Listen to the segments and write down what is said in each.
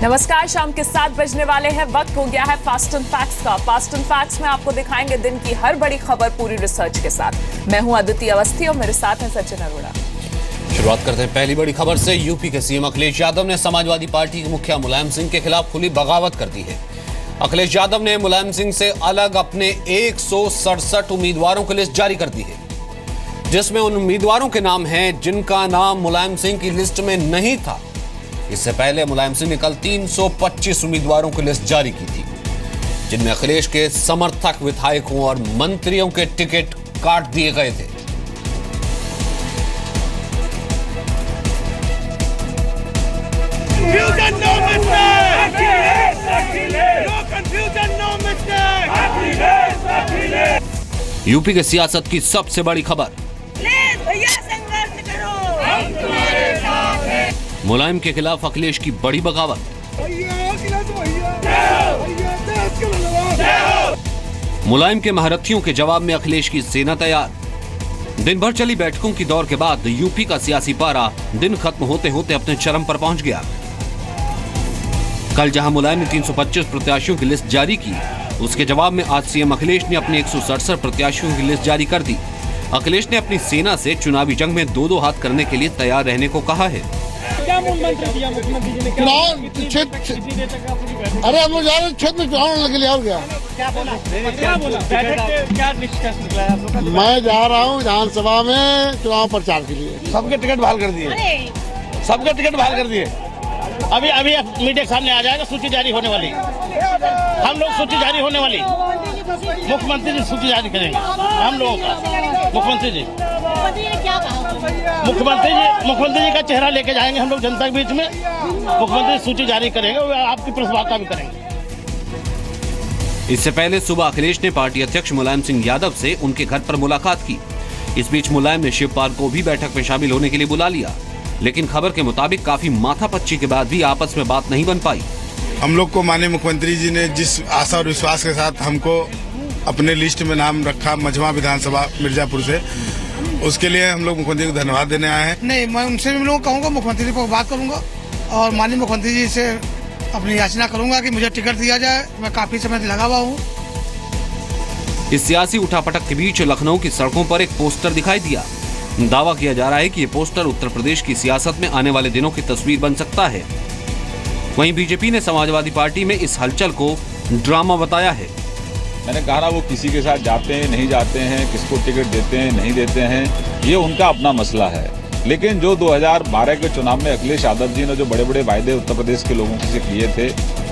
नमस्कार, शाम के 7 बजने वाले हैं। वक्त हो गया है फास्ट एंड फैक्ट्स का। फास्ट एंड फैक्ट्स में आपको दिखाएंगे दिन की हर बड़ी खबर पूरी रिसर्च के साथ। मैं हूं अदिति अवस्थी और मेरे साथ हैं सचिन अरोड़ा। शुरुआत करते हैं पहली बड़ी खबर से। यूपी के सीएम अखिलेश यादव ने समाजवादी पार्टी के मुखिया मुलायम सिंह के खिलाफ खुली बगावत कर दी है। अखिलेश यादव ने मुलायम सिंह से अलग अपने 167 उम्मीदवारों की लिस्ट जारी कर दी है, जिसमें उन उम्मीदवारों के नाम हैं जिनका नाम मुलायम सिंह की लिस्ट में नहीं था। इससे पहले मुलायम सिंह ने कल 325 उम्मीदवारों की लिस्ट जारी की थी, जिनमें अखिलेश के समर्थक विधायकों और मंत्रियों के टिकट काट दिए गए थे। यूपी के सियासत की सबसे बड़ी खबर, मुलायम के खिलाफ अखिलेश की बड़ी बगावत। मुलायम के महारथियों के जवाब में अखिलेश की सेना तैयार। दिन भर चली बैठकों की दौर के बाद यूपी का सियासी पारा दिन खत्म होते होते अपने चरम पर पहुंच गया। कल जहां मुलायम ने 325 प्रत्याशियों की लिस्ट जारी की, उसके जवाब में आज सीएम अखिलेश ने अपने 167 प्रत्याशियों की लिस्ट जारी कर दी। अखिलेश ने अपनी सेना से चुनावी जंग में दो हाथ करने के लिए तैयार रहने को कहा है। क्या मूल मंत्र दिया मुख्यमंत्री जी ने? अरे हम लोग जा रहे हैं क्षेत्र में चुनाव लड़ने के लिए। और क्या बोला? क्या निष्कर्ष निकला है आप लोग का? मैं जा रहा हूँ विधानसभा में चुनाव प्रचार के लिए। सबके टिकट बहाल कर दिए, सबके टिकट बहाल कर दिए। अभी मीडिया के सामने आ जाएगा, सूची जारी होने वाली। हम लोग सूची जारी होने वाली, मुख्यमंत्री जी सूची जारी करेंगे हम लोगों का। मुख्यमंत्री जी क्या कहा? मुख्यमंत्री जी का चेहरा लेके जाएंगे हम लोग जनता के बीच में। मुख्यमंत्री सूची जारी करेंगे और आपकी प्रेस वार्ता भी करेंगे। इससे पहले सुबह अखिलेश ने पार्टी अध्यक्ष मुलायम सिंह यादव से उनके घर पर मुलाकात की। इस बीच मुलायम ने शिवपाल को भी बैठक में शामिल होने के लिए बुला लिया, लेकिन खबर के मुताबिक काफी माथापच्ची के बाद भी आपस में बात नहीं बन पाई। हम लोग को माननीय मुख्यमंत्री जी ने जिस आशा और विश्वास के साथ हमको अपने लिस्ट में नाम रखा मझवा विधानसभा मिर्जापुर से, उसके लिए हम लोग मुख्यमंत्री को धन्यवाद देने आए हैं। नहीं, मैं उनसे भी लोग कहूँगा, मुख्यमंत्री जी को बात करूँगा और माननीय मुख्यमंत्री जी से अपनी याचना करूँगा कि मुझे टिकट दिया जाए। मैं काफी समय से लगा हुआ हूँ। इस सियासी उठापटक के बीच लखनऊ की सड़कों पर एक पोस्टर दिखाई दिया। दावा किया जा रहा है कि ये पोस्टर उत्तर प्रदेश की सियासत में आने वाले दिनों की तस्वीर बन सकता है। वहीं बीजेपी ने समाजवादी पार्टी में इस हलचल को ड्रामा बताया है। मैंने कहा ना, वो किसी के साथ जाते हैं नहीं जाते हैं, किसको टिकट देते हैं नहीं देते हैं, ये उनका अपना मसला है। लेकिन जो 2012 के चुनाव में अखिलेश यादव जी ने जो बड़े बड़े वायदे उत्तर प्रदेश के लोगों से किए थे,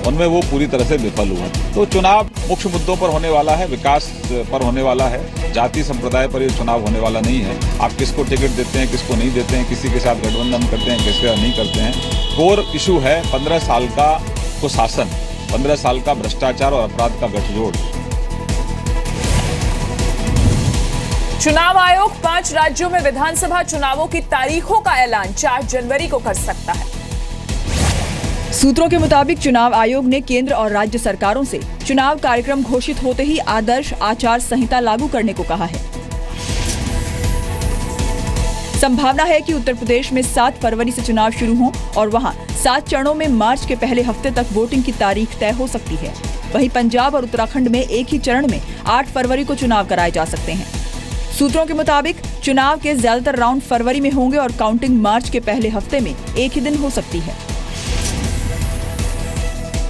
उनमें वो पूरी तरह से विफल हुए। तो चुनाव मुख्य मुद्दों पर होने वाला है, विकास पर होने वाला है, जाति संप्रदाय पर ये चुनाव होने वाला नहीं है। आप किसको टिकट देते हैं, किसको नहीं देते हैं, किसी के साथ गठबंधन करते हैं, किसके साथ नहीं करते हैं। कोर इशू है 15 साल का कुशासन, 15 साल का भ्रष्टाचार और अपराध का गठजोड़। चुनाव आयोग 5 राज्यों में विधानसभा चुनावों की तारीखों का ऐलान 4 जनवरी को कर सकता है। सूत्रों के मुताबिक चुनाव आयोग ने केंद्र और राज्य सरकारों से चुनाव कार्यक्रम घोषित होते ही आदर्श आचार संहिता लागू करने को कहा है। संभावना है कि उत्तर प्रदेश में 7 फरवरी से चुनाव शुरू हों और वहां 7 चरणों में मार्च के पहले हफ्ते तक वोटिंग की तारीख तय हो सकती है। वहीं पंजाब और उत्तराखंड में एक ही चरण में 8 फरवरी को चुनाव कराए जा सकते हैं। सूत्रों के मुताबिक चुनाव के ज्यादातर राउंड फरवरी में होंगे और काउंटिंग मार्च के पहले हफ्ते में एक ही दिन हो सकती है।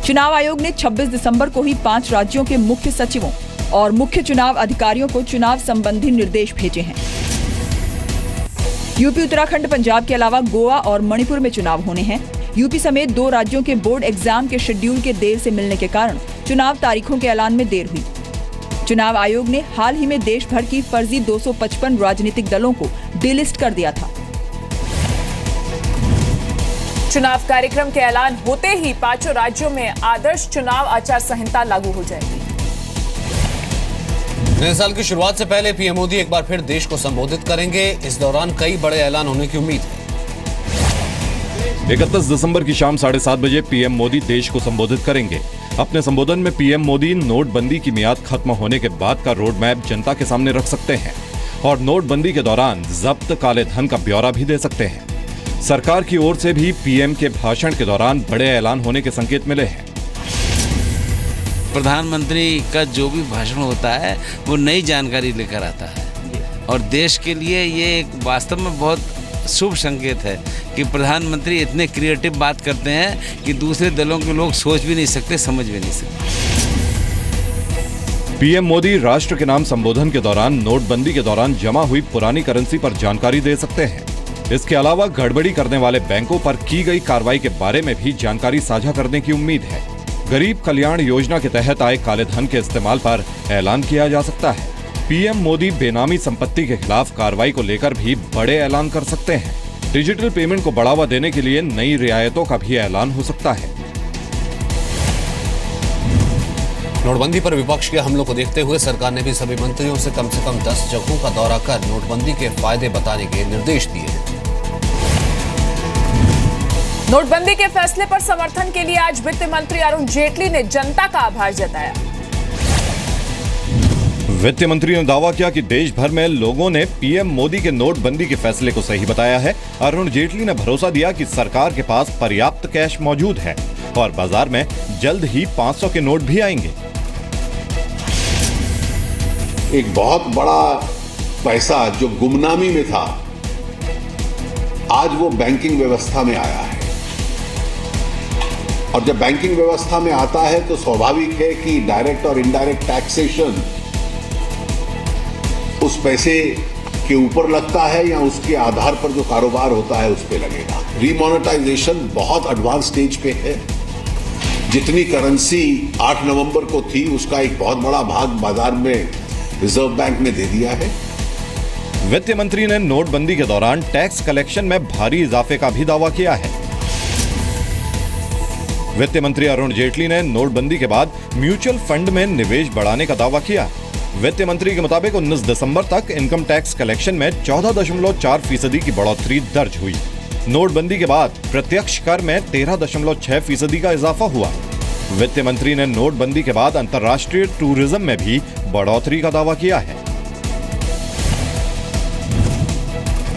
चुनाव आयोग ने 26 दिसंबर को ही 5 राज्यों के मुख्य सचिवों और मुख्य चुनाव अधिकारियों को चुनाव संबंधी निर्देश भेजे हैं। यूपी, उत्तराखंड, पंजाब के अलावा गोवा और मणिपुर में चुनाव होने हैं। यूपी समेत 2 राज्यों के बोर्ड एग्जाम के शेड्यूल के देर से मिलने के कारण चुनाव तारीखों के ऐलान में देर हुई। चुनाव आयोग ने हाल ही में देश भर की फर्जी 255 राजनीतिक दलों को डिलिस्ट कर दिया था। चुनाव कार्यक्रम के ऐलान होते ही 5 राज्यों में आदर्श चुनाव आचार संहिता लागू हो जाएगी। नए साल की शुरुआत से पहले पीएम मोदी एक बार फिर देश को संबोधित करेंगे। इस दौरान कई बड़े ऐलान होने की उम्मीद है। 31 दिसंबर की शाम 7:30 बजे पीएम मोदी देश को संबोधित करेंगे। अपने संबोधन में पीएम मोदी नोटबंदी की मियाद खत्म होने के बाद का रोड मैप जनता के सामने रख सकते हैं और नोटबंदी के दौरान जब्त काले धन का ब्यौरा भी दे सकते हैं। सरकार की ओर से भी पीएम के भाषण के दौरान बड़े ऐलान होने के संकेत मिले हैं। प्रधानमंत्री का जो भी भाषण होता है वो नई जानकारी लेकर आता है और देश के लिए ये एक वास्तव में बहुत शुभ संकेत है कि प्रधानमंत्री इतने क्रिएटिव बात करते हैं कि दूसरे दलों के लोग सोच भी नहीं सकते, समझ भी नहीं सकते। पीएम मोदी राष्ट्र के नाम संबोधन के दौरान नोटबंदी के दौरान जमा हुई पुरानी करेंसी पर जानकारी दे सकते हैं। इसके अलावा गड़बड़ी करने वाले बैंकों पर की गई कार्रवाई के बारे में भी जानकारी साझा करने की उम्मीद है। गरीब कल्याण योजना के तहत आए काले धन के इस्तेमाल पर ऐलान किया जा सकता है। पीएम मोदी बेनामी संपत्ति के खिलाफ कार्रवाई को लेकर भी बड़े ऐलान कर सकते हैं। डिजिटल पेमेंट को बढ़ावा देने के लिए नई रियायतों का भी ऐलान हो सकता है। नोटबंदी पर विपक्ष के हमलों को देखते हुए सरकार ने भी सभी मंत्रियों से कम 10 जगहों का दौरा कर नोटबंदी के फायदे बताने के निर्देश दिए हैं। नोटबंदी के फैसले पर समर्थन के लिए आज वित्त मंत्री अरुण जेटली ने जनता का आभार जताया। वित्त मंत्री ने दावा किया कि देश भर में लोगों ने पीएम मोदी के नोटबंदी के फैसले को सही बताया है। अरुण जेटली ने भरोसा दिया कि सरकार के पास पर्याप्त कैश मौजूद है और बाजार में जल्द ही 500 के नोट भी आएंगे। एक बहुत बड़ा पैसा जो गुमनामी में था आज वो बैंकिंग व्यवस्था में आया है और जब बैंकिंग व्यवस्था में आता है तो स्वाभाविक है कि डायरेक्ट और इनडायरेक्ट टैक्सेशन उस पैसे के ऊपर लगता है या उसके आधार पर जो कारोबार होता है उस पे लगेगा। रीमोनेटाइजेशन बहुत एडवांस स्टेज पे है। जितनी करेंसी 8 नवंबर को थी उसका एक बहुत बड़ा भाग बाजार में रिजर्व बैंक ने दे दिया है। वित्त मंत्री ने नोटबंदी के दौरान टैक्स कलेक्शन में भारी इजाफे का भी दावा किया है। वित्त मंत्री अरुण जेटली ने नोटबंदी के बाद म्यूचुअल फंड में निवेश बढ़ाने का दावा किया। वित्त मंत्री के मुताबिक 19 दिसंबर तक इनकम टैक्स कलेक्शन में 14.4% की बढ़ोतरी दर्ज हुई। नोटबंदी के बाद प्रत्यक्ष कर में 13.6% का इजाफा हुआ। वित्त मंत्री ने नोटबंदी के बाद अंतर्राष्ट्रीय टूरिज्म में भी बढ़ोतरी का दावा किया है।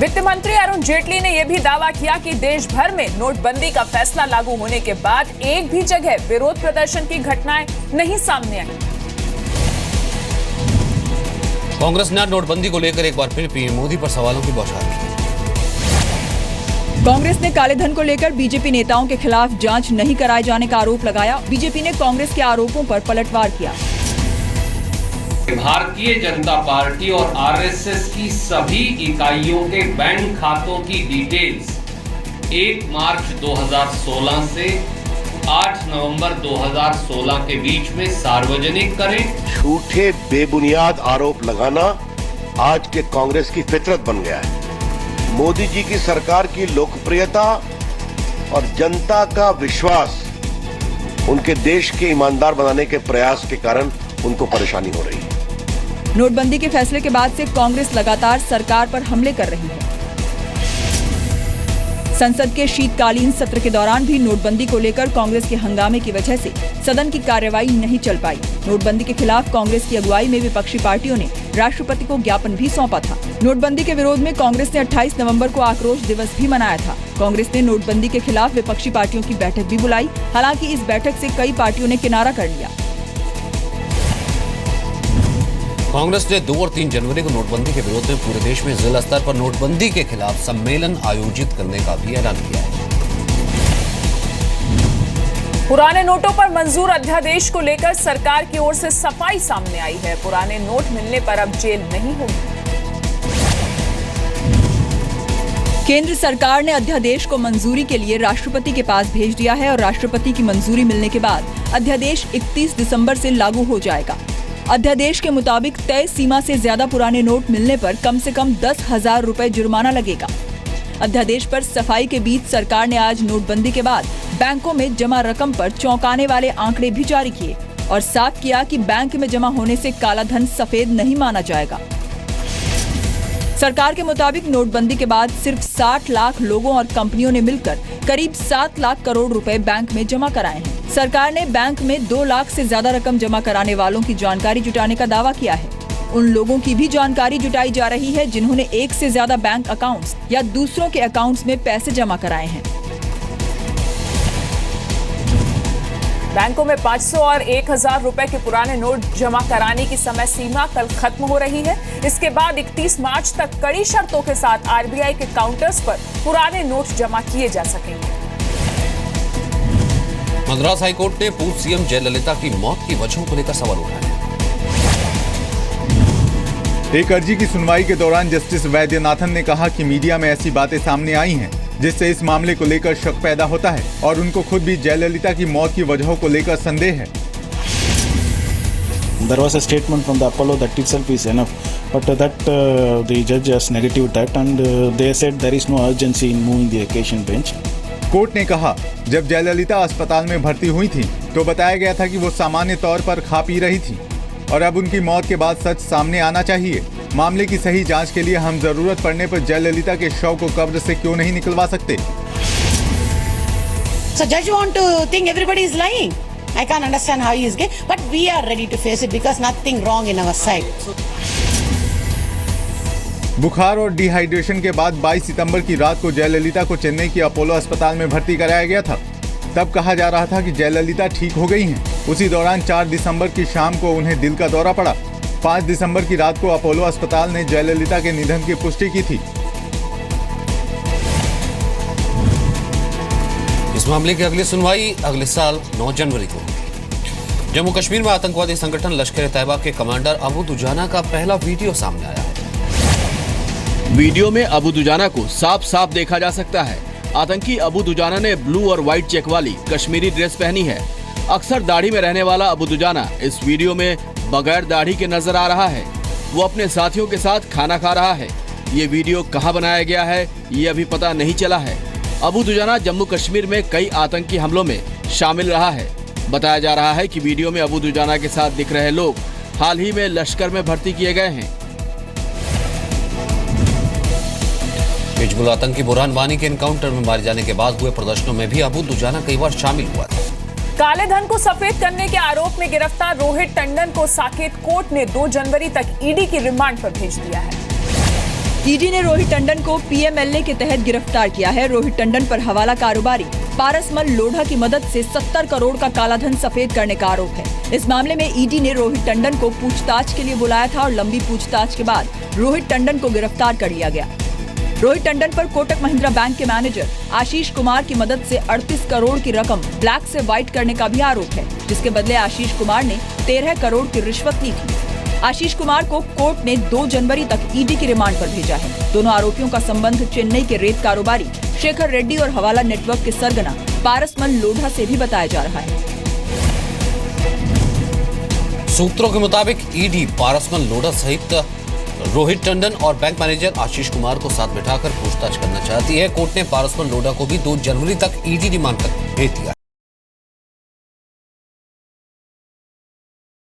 वित्त मंत्री अरुण जेटली ने यह भी दावा किया कि देश भर में नोटबंदी का फैसला लागू होने के बाद एक भी जगह विरोध प्रदर्शन की घटनाएं नहीं सामने आई। कांग्रेस ने नोटबंदी को लेकर एक बार फिर पीएम मोदी पर सवालों की बौछार की। कांग्रेस ने काले धन को लेकर बीजेपी नेताओं के खिलाफ जांच नहीं कराए जाने का आरोप लगाया। बीजेपी ने कांग्रेस के आरोपों पर पलटवार किया। भारतीय जनता पार्टी और आरएसएस की सभी इकाइयों के बैंक खातों की डिटेल्स 1 मार्च 2016 से 8 नवंबर 2016 के बीच में सार्वजनिक करें। झूठे बेबुनियाद आरोप लगाना आज के कांग्रेस की फितरत बन गया है। मोदी जी की सरकार की लोकप्रियता और जनता का विश्वास उनके देश के ईमानदार बनाने के प्रयास के कारण उनको परेशानी हो रही है। नोटबंदी के फैसले के बाद से कांग्रेस लगातार सरकार पर हमले कर रही है। संसद के शीतकालीन सत्र के दौरान भी नोटबंदी को लेकर कांग्रेस के हंगामे की वजह से सदन की कार्यवाही नहीं चल पाई। नोटबंदी के खिलाफ कांग्रेस की अगुवाई में विपक्षी पार्टियों ने राष्ट्रपति को ज्ञापन भी सौंपा था। नोटबंदी के विरोध में कांग्रेस ने 28 नवंबर को आक्रोश दिवस भी मनाया था। कांग्रेस ने नोटबंदी के खिलाफ विपक्षी पार्टियों की बैठक भी बुलाई। हालांकि इस बैठक से कई पार्टियों ने किनारा कर लिया। कांग्रेस ने 2 और 3 जनवरी को नोटबंदी के विरोध में पूरे देश में जिला स्तर पर नोटबंदी के खिलाफ सम्मेलन आयोजित करने का भी ऐलान किया है। पुराने नोटों पर मंजूर अध्यादेश को लेकर सरकार की ओर से सफाई सामने आई है। पुराने नोट मिलने पर अब जेल नहीं होगी। केंद्र सरकार ने अध्यादेश को मंजूरी के लिए राष्ट्रपति के पास भेज दिया है और राष्ट्रपति की मंजूरी मिलने के बाद अध्यादेश 31 दिसंबर से लागू हो जाएगा। अध्यादेश के मुताबिक तय सीमा से ज्यादा पुराने नोट मिलने पर कम से कम 10,000 रुपए जुर्माना लगेगा। अध्यादेश पर सफाई के बीच सरकार ने आज नोटबंदी के बाद बैंकों में जमा रकम पर चौंकाने वाले आंकड़े भी जारी किए और साफ किया कि बैंक में जमा होने से काला धन सफेद नहीं माना जाएगा। सरकार के मुताबिक नोटबंदी के बाद सिर्फ 60 लाख लोगों और कंपनियों ने मिलकर करीब 7 लाख करोड़ रुपए बैंक में जमा कराए हैं। सरकार ने बैंक में 2 लाख से ज्यादा रकम जमा कराने वालों की जानकारी जुटाने का दावा किया है। उन लोगों की भी जानकारी जुटाई जा रही है जिन्होंने एक से ज्यादा बैंक अकाउंट्स या दूसरों के अकाउंट्स में पैसे जमा कराए हैं। बैंकों में 500 और 1000 रुपए के पुराने नोट जमा कराने की समय सीमा कल खत्म हो रही है। इसके बाद 31 मार्च तक कड़ी शर्तों के साथ आरबीआई के काउंटर्स पर पुराने नोट जमा किए जा सकेंगे। मद्रास हाईकोर्ट ने पूर्व सीएम जयललिता की मौत की वजहों को लेकर सवाल उठाए। एक अर्जी की सुनवाई के दौरान जस्टिस वैद्यनाथन ने कहा कि मीडिया में ऐसी बातें सामने आई हैं जिससे इस मामले को लेकर शक पैदा होता है और उनको खुद भी जयललिता की मौत की वजहों को लेकर संदेह है। There was a statement from the Apollo that itself is enough, but the judge has negatived that and they said there is no urgency in moving the occasion bench. Court ने कहा जब जयललिता अस्पताल में भर्ती हुई थी तो बताया गया था कि वो सामान्य तौर पर खा पी रही थी और अब उनकी मौत के बाद सच सामने आना चाहिए। मामले की सही जांच के लिए हम जरूरत पड़ने पर जयललिता के शव को कब्र से क्यों नहीं निकलवा सकते? So judge want to think everybody is lying. I can't understand how he is gay, but we are ready to face it because nothing wrong in our side. बुखार और डिहाइड्रेशन के बाद 22 सितंबर की रात को जयललिता को चेन्नई के अपोलो अस्पताल में भर्ती कराया गया था। तब कहा जा रहा था कि जयललिता ठीक हो गई हैं। उसी दौरान 4 दिसंबर की शाम को उन्हें दिल का दौरा पड़ा। 5 दिसंबर की रात को अपोलो अस्पताल ने जयललिता के निधन की पुष्टि की थी। इस मामले की अगली सुनवाई अगले साल 9 जनवरी को। जम्मू कश्मीर में आतंकवादी संगठन लश्कर ए तैयबा के कमांडर अबू दुजाना का पहला वीडियो सामने आया है। वीडियो में अबू दुजाना को साफ साफ देखा जा सकता है। आतंकी अबू दुजाना ने ब्लू और व्हाइट चेक वाली कश्मीरी ड्रेस पहनी है। अक्सर दाढ़ी में रहने वाला अबू दुजाना इस वीडियो में बगैर दाढ़ी के नजर आ रहा है। वो अपने साथियों के साथ खाना खा रहा है। ये वीडियो कहां बनाया गया है ये अभी पता नहीं चला है। अबू दुजाना जम्मू कश्मीर में कई आतंकी हमलों में शामिल रहा है। बताया जा रहा है कि वीडियो में अबू दुजाना के साथ दिख रहे लोग हाल ही में लश्कर में भर्ती किए गए हैं। हिजबुल आतंकी बुरहान वानी के एनकाउंटर में मारे जाने के बाद हुए प्रदर्शनों में भी अबू दुजाना कई बार शामिल हुआ था। काले धन को सफेद करने के आरोप में गिरफ्तार रोहित टंडन को साकेत कोर्ट ने 2 जनवरी तक ईडी की रिमांड पर भेज दिया है। ईडी ने रोहित टंडन को पीएमएलए के तहत गिरफ्तार किया है। रोहित टंडन पर हवाला कारोबारी पारसमल लोढ़ा की मदद से 70 करोड़ का कालाधन सफेद करने का आरोप है। इस मामले में ईडी ने रोहित टंडन को पूछताछ के लिए बुलाया था और लंबी पूछताछ के बाद रोहित टंडन को गिरफ्तार कर लिया गया। रोहित टंडन पर कोटक महिंद्रा बैंक के मैनेजर आशीष कुमार की मदद से 38 करोड़ की रकम ब्लैक से व्हाइट करने का भी आरोप है, जिसके बदले आशीष कुमार ने 13 करोड़ की रिश्वत ली थी। आशीष कुमार को कोर्ट ने 2 जनवरी तक ईडी की रिमांड पर भेजा है। दोनों आरोपियों का संबंध चेन्नई के रेत कारोबारी शेखर रेड्डी और हवाला नेटवर्क के सरगना पारसमल लोढ़ा से भी बताया जा रहा है। सूत्रों के मुताबिक ईडी पारसमल लोढ़ा सहित रोहित टंडन और बैंक मैनेजर आशीष कुमार को साथ बिठाकर पूछताछ करना चाहती है। कोर्ट ने पारसमल लोढ़ा को भी 2 जनवरी तक ईडी रिमांड पर भेज दिया।